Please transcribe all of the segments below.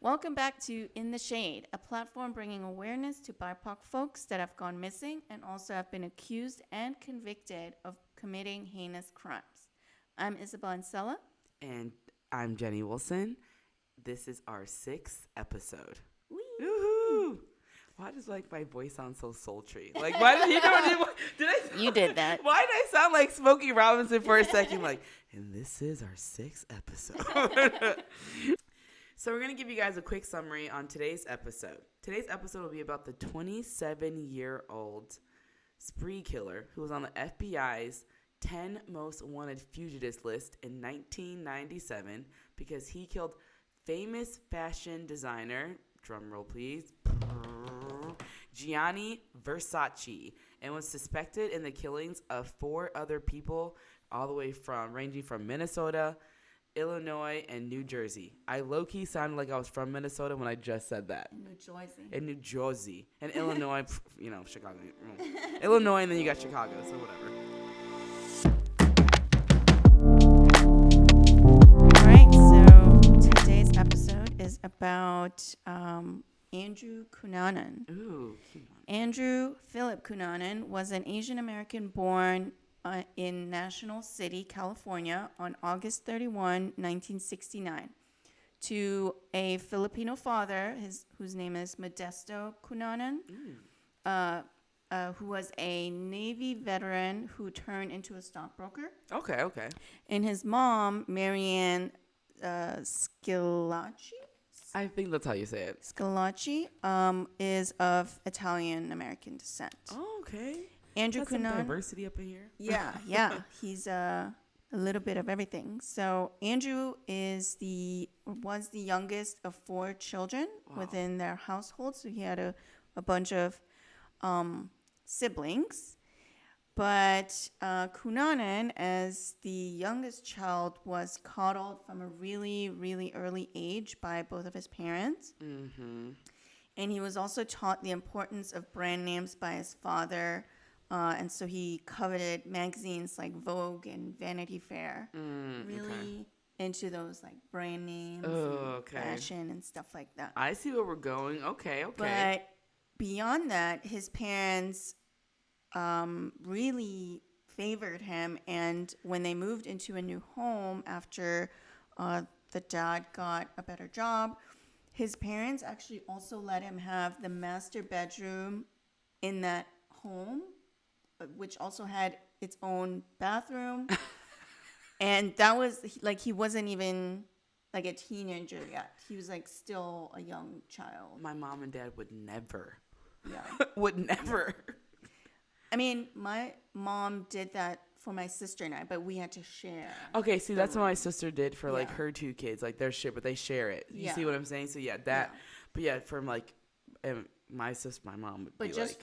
Welcome back to In the Shade, a platform bringing awareness to BIPOC folks that have gone missing and also have been accused and convicted of committing heinous crimes. I'm Isabel Ancela. And I'm Jenny Wilson. This is our 6th episode. Whee! Woohoo! Why does my voice sound so sultry? Why did you know? Did I? You did that. Why did I sound like Smokey Robinson for a second? And this is our 6th episode. So we're going to give you guys a quick summary on today's episode. Today's episode will be about the 27-year-old spree killer who was on the FBI's 10 most wanted fugitives list in 1997 because he killed famous fashion designer, drumroll please, Gianni Versace, and was suspected in the killings of 4 other people ranging from Minnesota, Illinois, and New Jersey. I low-key sounded like I was from Minnesota when I just said that. In New Jersey. And Illinois, Chicago. Illinois, and then you got Chicago, so whatever. All right, so today's episode is about Andrew Cunanan. Ooh, Andrew Philip Cunanan was an Asian American born in National City, California on August 31, 1969, to a Filipino father, whose name is Modesto Cunanan, who was a Navy veteran who turned into a stockbroker. Okay. And his mom, Marianne Scilacci, I think that's how you say it. Scilacci, is of Italian-American descent. Oh, okay. Andrew That's some Cunanan. diversity up in here. Yeah. He's a little bit of everything. So Andrew was the youngest of 4 children within their household. So he had a bunch of siblings. But Cunanan, as the youngest child, was coddled from a really, really early age by both of his parents. Mm-hmm. And he was also taught the importance of brand names by his father. And so he coveted magazines like Vogue and Vanity Fair. Really into those brand names and fashion and stuff like that. I see where we're going. Okay. But beyond that, his parents really favored him. And when they moved into a new home after the dad got a better job, his parents actually also let him have the master bedroom in that home, which also had its own bathroom. And that was he wasn't even a teenager yet. He was still a young child. My mom and dad would never. Yeah. Would never. I mean, my mom did that for my sister and I, but we had to share. Okay, see, that's what my sister did for her 2 kids. They're shit, but they share it. You see what I'm saying? So but from my sister, my mom would but be just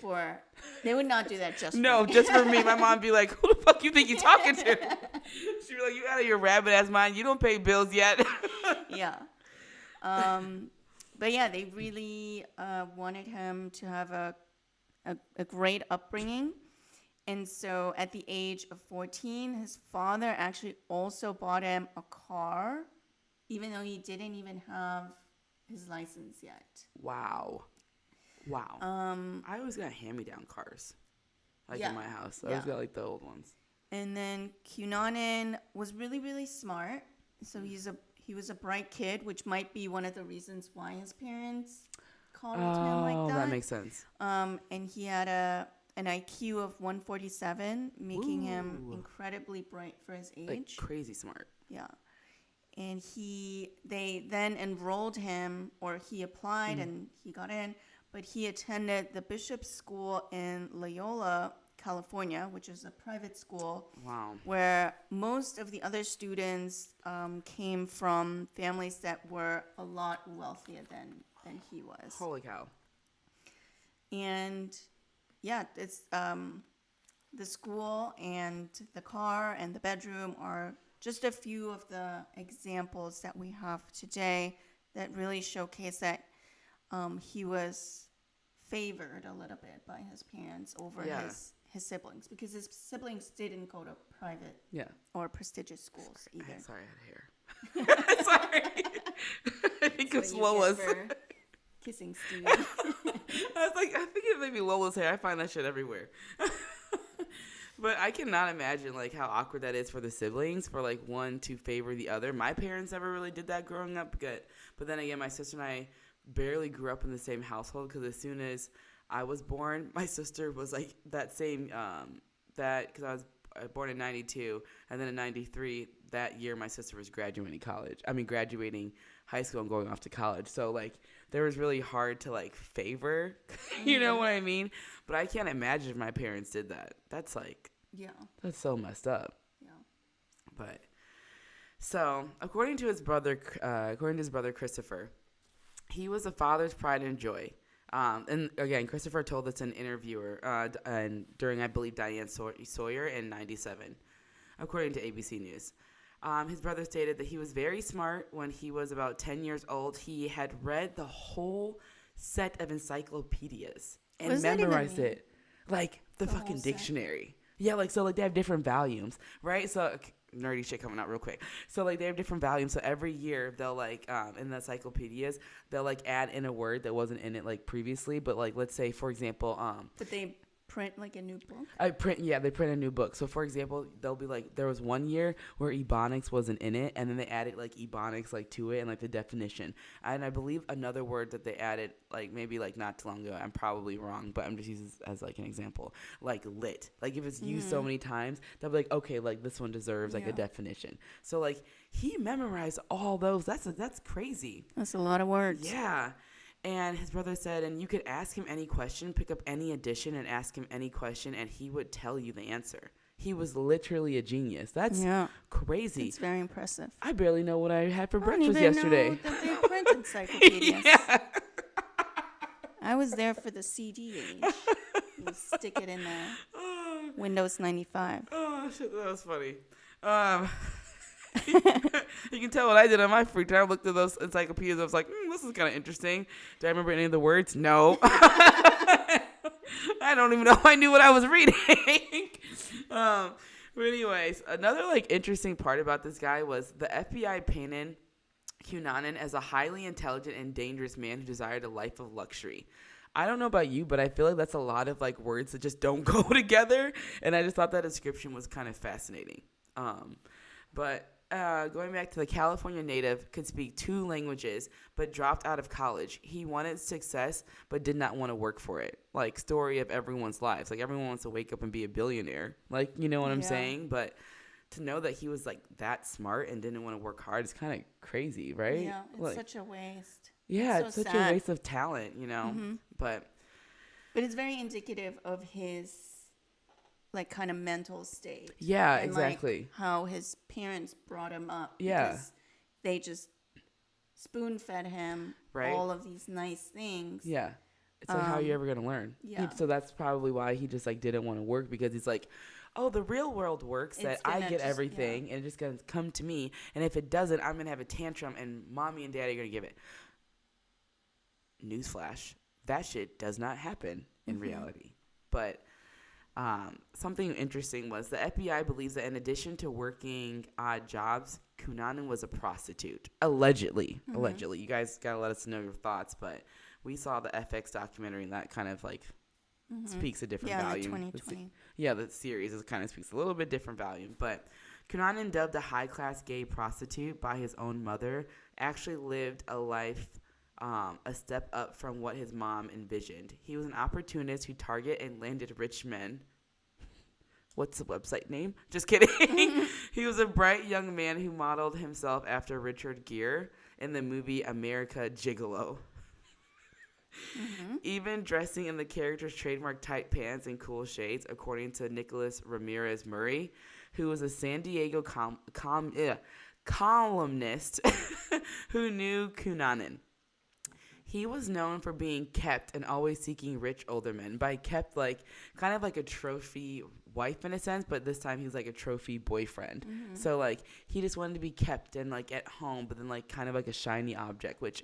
they would not do that just no, for me. just for me. My mom would be like, who the fuck you think you talking to? She'd be like, you out of your rabbit ass mind. You don't pay bills yet. Yeah. But yeah, they really wanted him to have a great upbringing. And so at the age of 14, his father actually also bought him a car, even though he didn't even have his license yet. Wow. I always got hand-me-down cars, in my house. I always got the old ones. And then Cunanan was really, really smart. So he was a bright kid, which might be one of the reasons why his parents coddled him like that. Oh, that makes sense. And he had an IQ of 147, making him incredibly bright for his age. Crazy smart. Yeah. And they then enrolled him, or he applied and he got in, but he attended the Bishop's School in Loyola, California, which is a private school. Wow. Where most of the other students came from families that were a lot wealthier than he was. Holy cow. And it's the school and the car and the bedroom are just a few of the examples that we have today that really showcase that he was favored a little bit by his parents over his siblings, because his siblings didn't go to private or prestigious schools either. Sorry, I had hair. Sorry. think That's of what you Lola's. get for kissing Stevie. I was like, I think it may be Lola's hair. I find that shit everywhere. But I cannot imagine like how awkward that is for the siblings, for like one to favor the other. My parents never really did that growing up, but then again, my sister and I barely grew up in the same household because as soon as I was born, my sister was like that same because I was born in 92, and then in 93, that year my sister was graduating high school and going off to college. So like there was really hard to like favor, you know what I mean? But I can't imagine if my parents did that. That's so messed up. Yeah. But so according to his brother Christopher, he was a father's pride and joy. And again, Christopher told this in an interviewer and during, I believe, Diane Sawyer in 97, according to ABC News. His brother stated that he was very smart. When he was about 10 years old, he had read the whole set of encyclopedias and memorized it. Like the fucking dictionary. Yeah, like, so, like, they have different volumes, right? So, nerdy shit coming out real quick. So, like, they have different volumes. So, every year, they'll, like, in the encyclopedias, they'll, like, add in a word that wasn't in it, like, previously. But, like, let's say, for example... But they print, like, a new book? They print a new book. So, for example, they'll be, like, there was one year where Ebonics wasn't in it, and then they added, like, Ebonics, like, to it and, like, the definition. And I believe another word that they added, like, maybe, like, not too long ago, I'm probably wrong, but I'm just using this as, like, an example, like, lit. Like, if it's used so many times, they'll be like, okay, like, this one deserves, like, a definition. So, like, he memorized all those. That's crazy. That's a lot of words. Yeah. And his brother said, and you could ask him any question, pick up any edition and ask him any question, and he would tell you the answer. He was literally a genius. That's crazy. It's very impressive. I barely know what I had for breakfast yesterday. I don't even know that they print encyclopedias. Yeah. I was there for the CD age. You stick it in the Windows 95. Oh, shit, that was funny. You can tell what I did on my free time. I looked at those encyclopedias. I was like, this is kind of interesting. Do I remember any of the words? No. I don't even know if I knew what I was reading. But anyways, another like interesting part about this guy was the FBI painted Cunanan as a highly intelligent and dangerous man who desired a life of luxury. I don't know about you, but I feel like that's a lot of like words that just don't go together. And I just thought that description was kind of fascinating. But going back to the California native, could speak 2 languages, but dropped out of college. He wanted success, but did not want to work for it. Like, story of everyone's lives. Like, everyone wants to wake up and be a billionaire. Like, you know what I'm saying? But to know that he was, like, that smart and didn't want to work hard is kind of crazy, right? Yeah, it's like, such a waste. Yeah, it's so such sad. a waste of talent, you know? Mm-hmm. But it's very indicative of his... like kind of mental state. Yeah, and exactly. Like how his parents brought him up. Yeah. Because they just spoon fed him all of these nice things. Yeah. It's like, how are you ever going to learn? Yeah. So that's probably why he just like didn't want to work, because he's like, oh, the real world works that I get everything and it's just going to come to me. And if it doesn't, I'm going to have a tantrum and mommy and daddy are going to give it. Newsflash. That shit does not happen in reality. But something interesting was the FBI believes that in addition to working odd jobs, Cunanan was a prostitute. Allegedly. Allegedly. You guys got to let us know your thoughts, but we saw the FX documentary and that kind of like speaks a different volume. Yeah, 2020. The series kind of speaks a little bit different volume. But Cunanan, dubbed a high-class gay prostitute by his own mother, actually lived a life a step up from what his mom envisioned. He was an opportunist who targeted and landed rich men. What's the website name? Just kidding. He was a bright young man who modeled himself after Richard Gere in the movie America Gigolo. Even dressing in the character's trademark tight pants and cool shades, according to Nicholas Ramirez Murray, who was a San Diego columnist who knew Cunanan. He was known for being kept and always seeking rich older men. By kept, like, kind of like a trophy wife in a sense, but this time he was like a trophy boyfriend. So, like, he just wanted to be kept and, like, at home, but then, like, kind of like a shiny object, which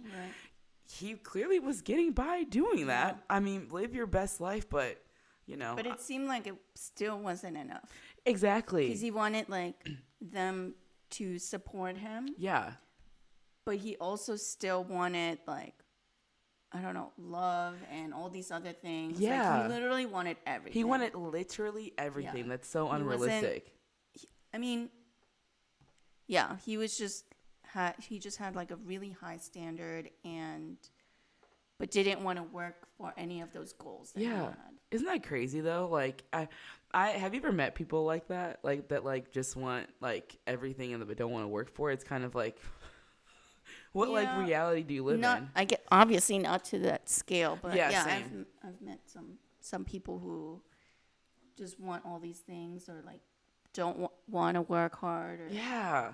he clearly was getting by doing that. I mean, live your best life, but, you know. But it seemed like it still wasn't enough. Exactly. Because he wanted, like, them to support him. Yeah. but he also still wanted, like, I don't know, love and all these other things. Like, Yeah. he literally wanted everything. He wanted literally everything. Yeah. That's so He wasn't- unrealistic. I mean, yeah, he was just he just had like a really high standard, and but didn't want to work for any of those goals that he Yeah. had. Isn't that crazy though? Like I have you ever met people like that? Like that like just want like everything and but don't want to work for it? It's kind of like what like Yeah, reality do you live Not in? I get obviously not to that scale, but Yeah, yeah, same. I've met some people who just want all these things, or like don't want to work hard, or Yeah.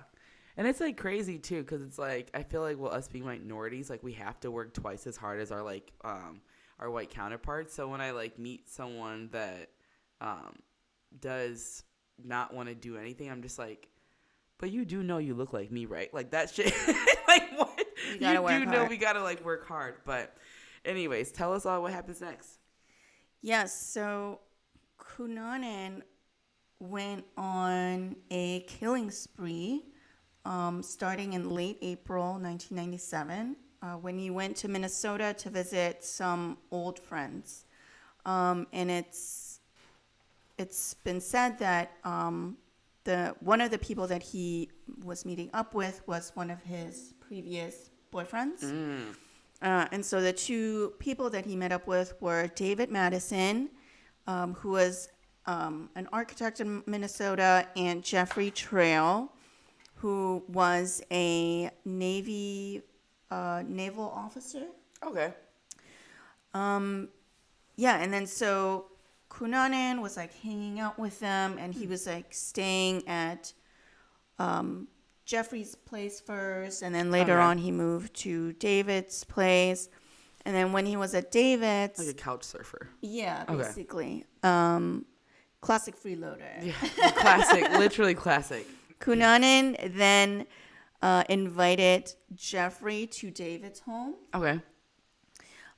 And it's like crazy too cuz it's like I feel like well us being minorities like we have to work twice as hard as our white counterparts. So when I like meet someone that does not want to do anything, I'm just like, but you do know you look like me, right? Like that shit. Like what? You gotta work do know hard. we gotta like work hard. But anyways, tell us all what happens next. Yes, so Cunanan went on a killing spree starting in late April 1997 when he went to Minnesota to visit some old friends. And it's been said that one of the people that he was meeting up with was one of his previous boyfriends. And so the two people that he met up with were David Madison, who was an architect in Minnesota, and Jeffrey Trail, who was a naval officer. Okay. Yeah, and then so Cunanan was like hanging out with them, and he was like staying at Jeffrey's place first, and then later Okay. on he moved to David's place. And then when he was at David's, Like a couch surfer. yeah, Okay. basically, classic freeloader. Yeah. Classic. Literally classic. Cunanan then invited Jeffrey to David's home. Okay.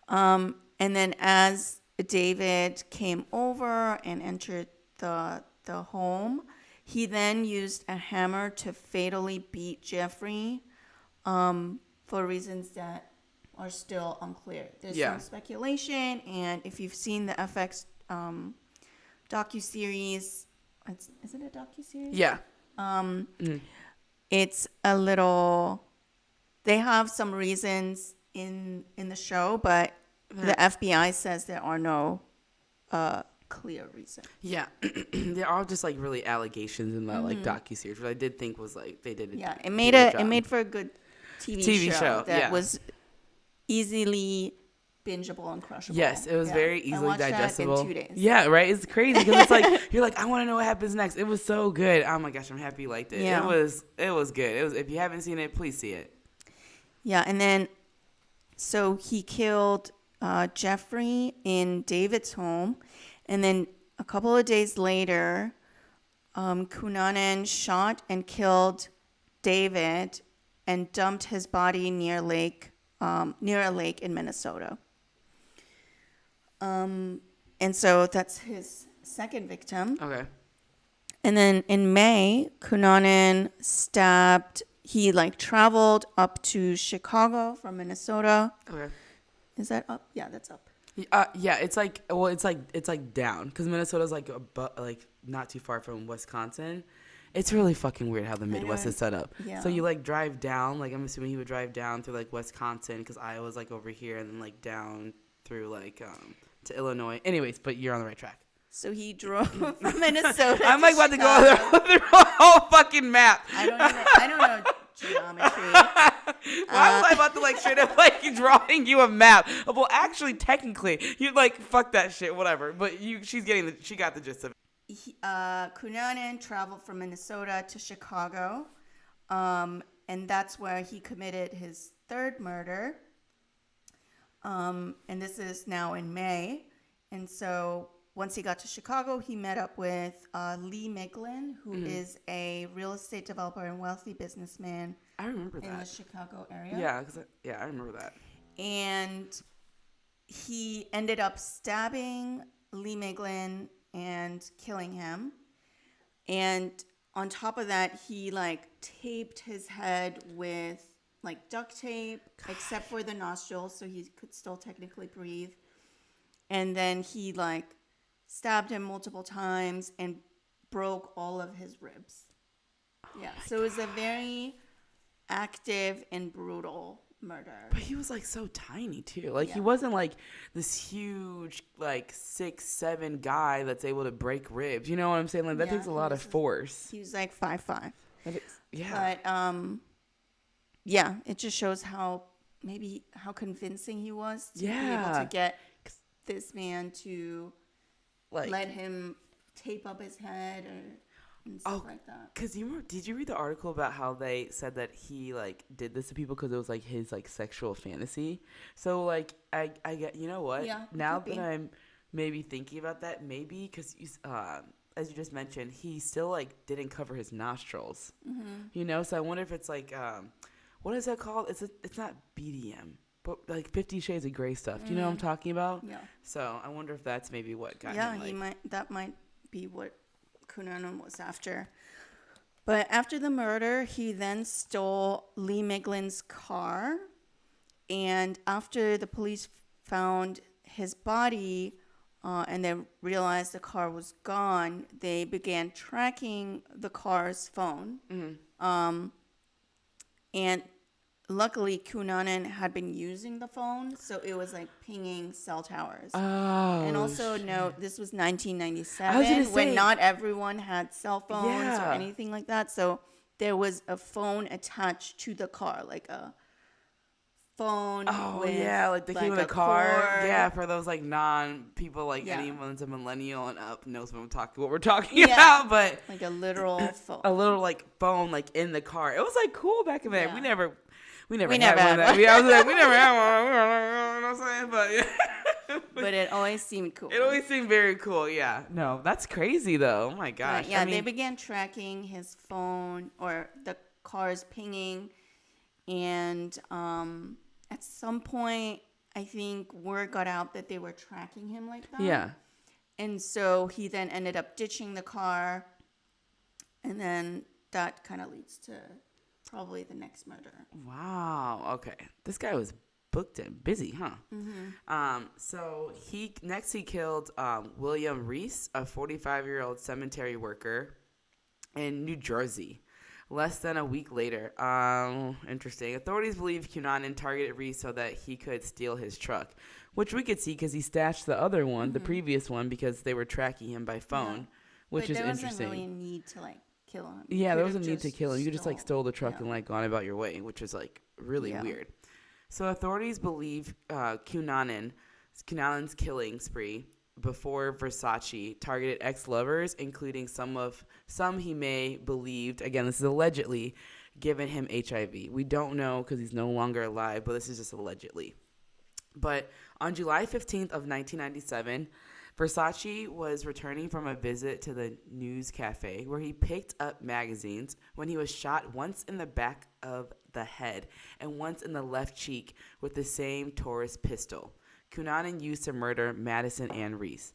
And then as David came over and entered the home, he then used a hammer to fatally beat Jeffrey for reasons that are still unclear. There's Yeah. some speculation, and if you've seen the FX docuseries, is it a docuseries? Yeah. It's a little, they have some reasons in the show, but the FBI says there are no clear reasons. Yeah. They're all just like really allegations in that like docuseries, which I did think was like they did. Yeah, it made for a good TV, TV show show, that yeah. was easily bingeable and crushable. Yes, it was Yeah. very I easily watched that digestible. in 2 days. Yeah, right. It's crazy because it's like you're like, I want to know what happens next. It was so good. Oh my gosh, I'm happy you liked it. Yeah. It was good. It was. If you haven't seen it, please see it. Yeah, and then so he killed Jeffrey in David's home, and then a couple of days later, Cunanan shot and killed David and dumped his body near a lake in Minnesota. And so that's his second victim. Okay. And then in May, Cunanan he like traveled up to Chicago from Minnesota. Okay. Is that up? Yeah, that's up. Yeah, it's like down because Minnesota's like like not too far from Wisconsin. It's really fucking weird how the Midwest is set up. Yeah. So you like drive down, like I'm assuming he would drive down through like Wisconsin because Iowa's like over here, and then like down through like to Illinois. Anyways, but you're on the right track. So he drove from Minnesota. I'm like about Chicago. to go through a whole fucking map. I don't know geometry. Why was I about to like straight up like drawing you a map? Well, actually, technically, you like fuck that shit, whatever. But she got the gist of it. Cunanan traveled from Minnesota to Chicago, and that's where he committed his third murder. And this is now in May. And so once he got to Chicago, he met up with Lee Miglin, who is a real estate developer and wealthy businessman. I remember in the that. Chicago area. Yeah, I remember that. And he ended up stabbing Lee Miglin and killing him. And on top of that, he like taped his head with like duct tape, except for the nostrils, so he could still technically breathe. And then he like stabbed him multiple times and broke all of his ribs. Yeah, so it was a very active and brutal murder. But he was like so tiny too. Like he Yeah. wasn't like this huge like 6'7" guy that's able to break ribs. You know what I'm saying? Like that Yeah, takes a lot of force. He was like 5'5". Yeah. But yeah, it just shows how convincing he was to be able to get this man to like let him tape up his head and stuff like that. Cause did you read the article about how they said that he like did this to people because it was like his like sexual fantasy? So like I get, you know what? Yeah, now that I'm maybe thinking about that, maybe because as you just mentioned, he still like didn't cover his nostrils. Mm-hmm. You know, so I wonder if it's like what is that called? It's not BDM, but like 50 Shades of Grey stuff. Do you know what I'm talking about? Yeah. So I wonder if that's maybe what got him. Yeah, that might be what Cunanan was after. But after the murder, he then stole Lee Miglin's car. And after the police found his body and they realized the car was gone, they began tracking the car's phone. Mm-hmm. And luckily, Cunanan had been using the phone, so it was like pinging cell towers. Oh, and also shit. note, this was 1997, I was gonna say, when not everyone had cell phones or Yeah. anything like that. So there was a phone attached to the car, like a phone. Oh with yeah, like they came with a a car. cord. Yeah, for those like people like Yeah. anyone's a millennial and up knows what we're talking Yeah. about. But Like a literal phone. a little like phone like in the car. It was like cool back in there. Yeah. We never We had never one. had That. one. I was like, we never had one. You know what I'm saying? But yeah. But it always seemed cool. It always seemed very cool. Yeah. No, that's crazy though. Oh my gosh. Yeah, I mean, they began tracking his phone or the car's pinging, and at some point, I think word got out that they were tracking him like that. yeah. And so he then ended up ditching the car, and then that kind of leads to probably the next murder. Wow. Okay. This guy was booked and busy, huh? Mm-hmm. So he killed William Reese, a 45-year-old cemetery worker in New Jersey. Less than a week later. Interesting. Authorities believe Cunanan targeted Reese so that he could steal his truck, which we could see because he stashed the other one, the previous one, because they were tracking him by phone, which is interesting. But there wasn't really a need to like kill him. Yeah, there was a need to kill him. You could just like stole the truck yeah. and like gone about your way, which is like really weird. So authorities believe Cunanan's killing spree before Versace targeted ex-lovers, including some he may believed, again, this is allegedly, given him HIV. We don't know because he's no longer alive, but this is just allegedly. But on July 15th of 1997, Versace was returning from a visit to the news cafe where he picked up magazines when he was shot once in the back of the head and once in the left cheek with the same Taurus pistol Cunanan used to murder Madison and Reese.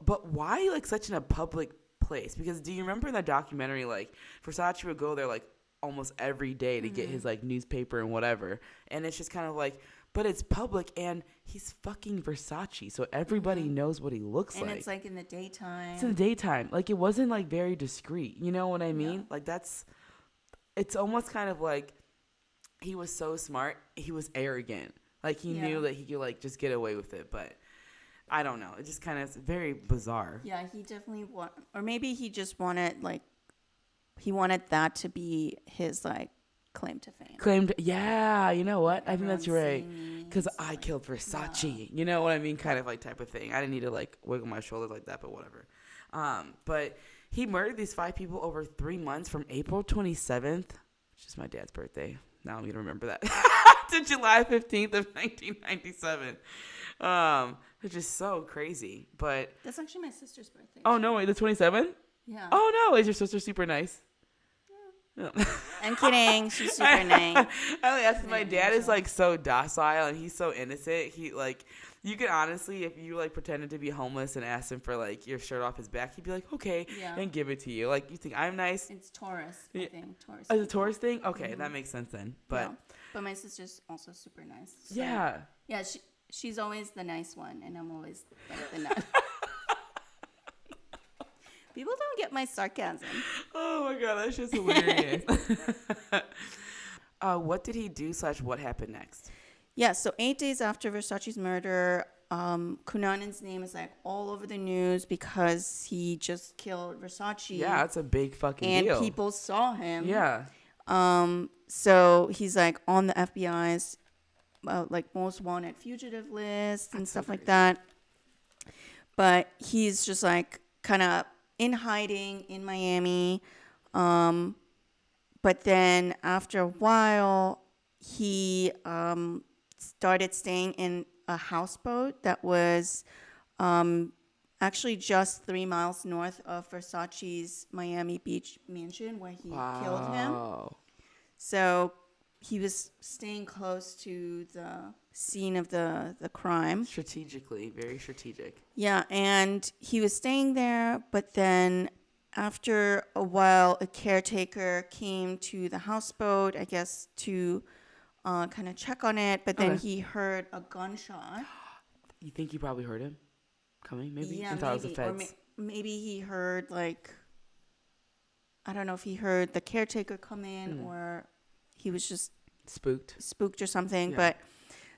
But why like such in a public place? Because do you remember in that documentary, like Versace would go there like almost every day to get his like newspaper and whatever, and it's just kind of like, but it's public and he's fucking Versace, so everybody knows what he looks like. And it's like in the daytime. It's in the daytime. Like it wasn't like very discreet. You know what I mean? Yeah. Like it's almost kind of like he was so smart. He was arrogant. Like he knew that he could like just get away with it, but I don't know. It just kind of is very bizarre. Yeah, he definitely or maybe he just wanted that to be his like claim to fame. Yeah, you know what? I think that's Everyone's right. seeing me. Because It's I like, killed Versace. yeah. You know what I mean? Kind of like type of thing. I didn't need to like wiggle my shoulders like that, but whatever. But he murdered these 5 people over 3 months from April 27th, which is my dad's birthday. Now I'm going to remember that. To July 15th of 1997. Which is so crazy. But That's actually my sister's birthday. oh, no, wait, the 27th? Yeah. Oh, no. Is your sister super nice? I'm kidding. She's super nice. My dad is like so docile and he's so innocent. He like, you could honestly, if you like pretended to be homeless and asked him for like your shirt off his back, he'd be like, okay, and give it to you. Like, you think I'm nice? It's Taurus, I think. Taurus. Is it a Taurus thing? Okay, that makes sense then. But but my sister's also super nice. So, yeah. Yeah, she's always the nice one, and I'm always like the nut. People don't get my sarcasm. Oh my god, that's just hilarious. What did he do / what happened next? Yeah, so 8 days after Versace's murder, Cunanan's name is like all over the news because he just killed Versace. Yeah, that's a big fucking deal. And people saw him. Yeah. So he's like on the FBI's like most wanted fugitive list and stuff like that. But he's just like kind of in hiding in Miami. But then after a while, he started staying in a houseboat that was actually just 3 miles north of Versace's Miami Beach mansion where he killed him. So he was staying close to the scene of the crime. Strategically, very strategic. Yeah, and he was staying there, but then after a while, a caretaker came to the houseboat, I guess, to kind of check on it, but then he heard a gunshot. You think he probably heard him coming, maybe? Yeah, and thought it was the feds. Or maybe he heard, like, I don't know if he heard the caretaker come in or he was just spooked or something. Yeah. But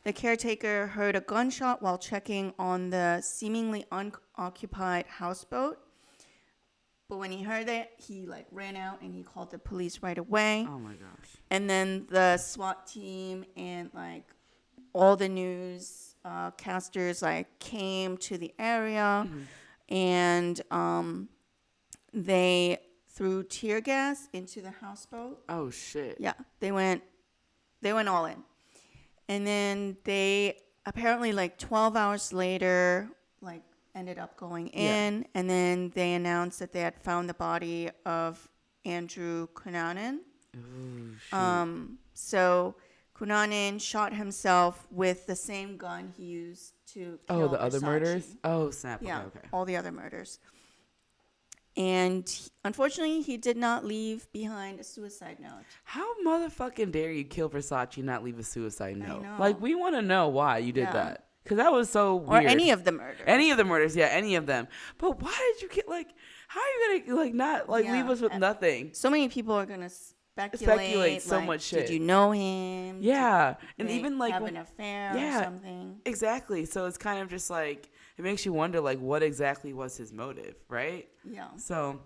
the caretaker heard a gunshot while checking on the seemingly unoccupied houseboat. But when he heard it, he like ran out and he called the police right away. Oh my gosh. And then the SWAT team and like all the news casters like came to the area and they threw tear gas into the houseboat. Oh shit. Yeah, they went all in. And then they apparently like 12 hours later like ended up going in, and then they announced that they had found the body of Andrew Cunanan. So Cunanan shot himself with the same gun he used to kill the other Versace. murders? Oh, snap. Yeah, Okay. all the other murders. And unfortunately, he did not leave behind a suicide note. How motherfucking dare you kill Versace and not leave a suicide note? I know. Like, we want to know why you did that. Because that was so weird. Or any of the murders. Any of the murders, yeah, any of them. But why did you get, like, how are you going to, like, not, like, leave us with nothing? So many people are going to speculate so like, much shit. Did you know him? Yeah. Did And even, like, have an affair or something? Exactly. So it's kind of just, like, it makes you wonder, like, what exactly was his motive, right? Yeah. So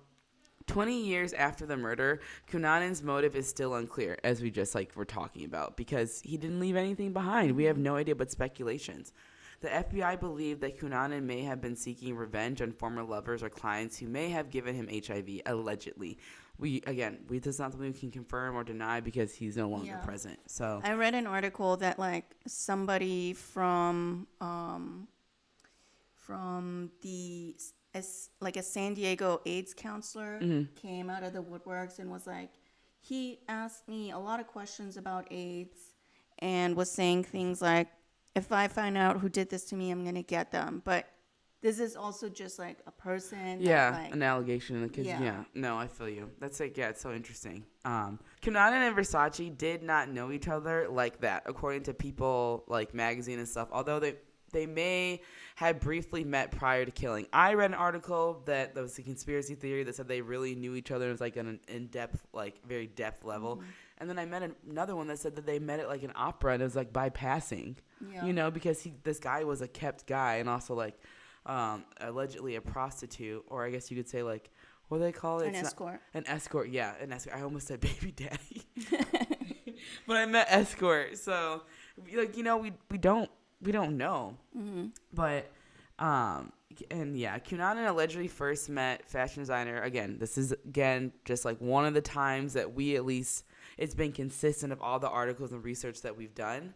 20 years after the murder, Cunanan's motive is still unclear, as we just, like, were talking about, because he didn't leave anything behind. We have no idea but speculations. The FBI believed that Cunanan may have been seeking revenge on former lovers or clients who may have given him HIV, allegedly. This is not something we can confirm or deny because he's no longer present. So I read an article that like somebody from the like a San Diego AIDS counselor came out of the woodworks and was like, he asked me a lot of questions about AIDS and was saying things like, if I find out who did this to me, I'm going to get them. But this is also just like a person. Yeah, that, like, an allegation. No, I feel you. That's like, it's so interesting. Cunanan and Versace did not know each other like that, according to People, like magazine and stuff, although they may have briefly met prior to killing. I read an article that was a conspiracy theory that said they really knew each other. It was like an in-depth, like very depth level. And then I met another one that said that they met at like an opera and it was like by passing, you know, because this guy was a kept guy and also like allegedly a prostitute, or I guess you could say like, what do they call it? An escort. An escort, yeah, an escort. I almost said baby daddy, but I meant escort. So like, you know, we don't know, but and yeah, Cunanan allegedly first met fashion designer. This is just like one of the times that we, at least, it's been consistent of all the articles and research that we've done.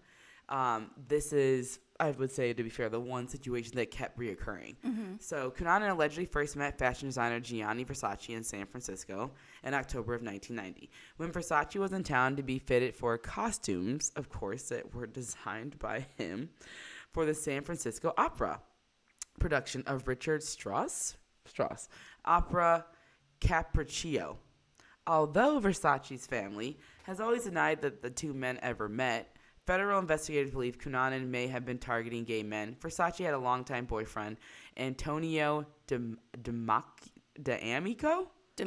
this is, I would say, to be fair, the one situation that kept reoccurring. So Cunanan allegedly first met fashion designer Gianni Versace in San Francisco in October of 1990. When Versace was in town to be fitted for costumes, of course, that were designed by him for the San Francisco Opera production of Richard Strauss opera Capriccio. Although Versace's family has always denied that the two men ever met, federal investigators believe Cunanan may have been targeting gay men. Versace had a longtime boyfriend, Antonio D'Amico. So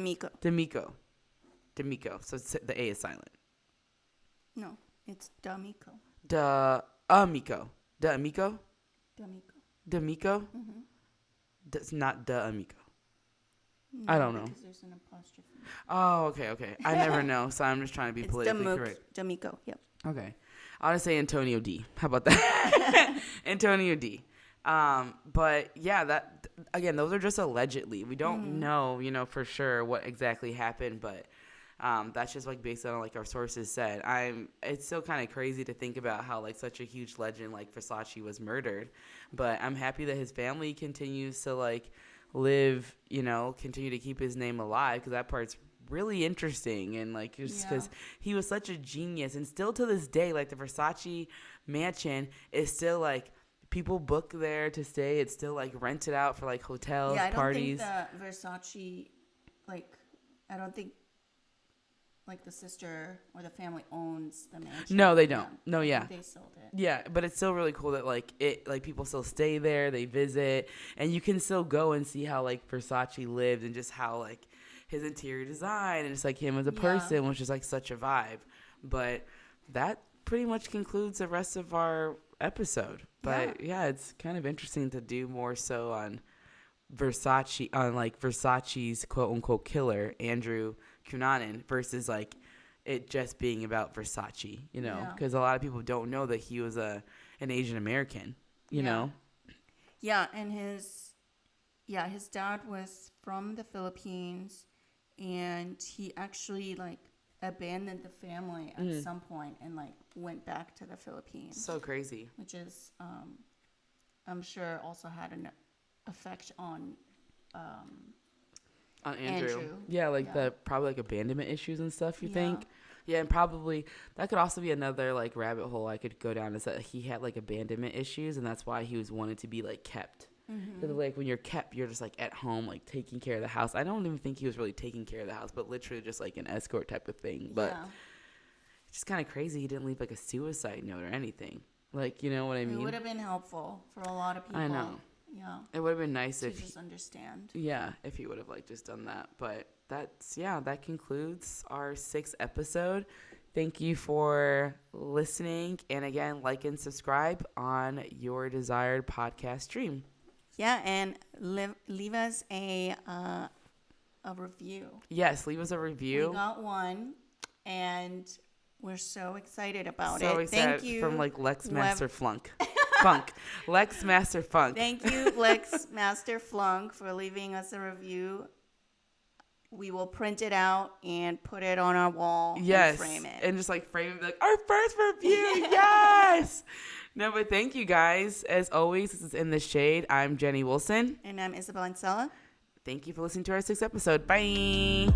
the A is silent. No, it's D'Amico. D'Amico. D'Amico. That's not D'Amico. No, I don't know. Because there's an apostrophe. Oh, okay. I never know, so I'm just trying to be politically correct. D'Amico, yep. Okay. I'll just say Antonio D. How about that? Antonio D. But yeah, that again, those are just allegedly. We don't know, for sure what exactly happened, but that's just like based on like our sources said. It's still kind of crazy to think about how like such a huge legend like Versace was murdered, but I'm happy that his family continues to like live, continue to keep his name alive, because that part's really interesting. And like just because he was such a genius, and still to this day, like the Versace mansion is still like people book there to stay. It's still like rented out for like hotels, parties. I don't think the Versace, I don't think like the sister or the family owns the mansion. No, they don't. No, I think they sold it. Yeah, but it's still really cool that like people still stay there, they visit, and you can still go and see how like Versace lived and just how like his interior design and just like him as a person, which is like such a vibe. But that pretty much concludes the rest of our episode. But yeah, it's kind of interesting to do more so on Versace, on like Versace's quote unquote killer, Andrew Cunanan, versus like it just being about Versace, because a lot of people don't know that he was an Asian American, you know. Yeah, and his dad was from the Philippines, and he actually like abandoned the family at some point and like went back to the Philippines. So crazy. Which is I'm sure also had an effect on Andrew. Yeah, the probably like abandonment issues and stuff, you think? Yeah, and probably that could also be another like rabbit hole I could go down, is that he had like abandonment issues, and that's why he was wanted to be like kept. Because like when you're kept, you're just like at home, like taking care of the house. I don't even think he was really taking care of the house, but literally just like an escort type of thing. But it's just kind of crazy he didn't leave like a suicide note or anything. Like, you know what I mean? It would have been helpful for a lot of people. I know. Yeah. It would have been nice to if just understand. Yeah, if he would have like just done that. But that concludes our 6th episode. Thank you for listening, and again, like and subscribe on your desired podcast stream. Yeah, and leave us a review. Yes, leave us a review. We got one, and we're so excited about it. So excited. Thank you. From like Lex Master Funk. Lex Master Funk. Thank you, Lex Master Flunk, for leaving us a review. We will print it out and put it on our wall and frame it. And just like frame it like, our first review, yes! No, but thank you guys. As always, this is In the Shade. I'm Jenny Wilson. And I'm Isabel Ancela. Thank you for listening to our 6th episode. Bye!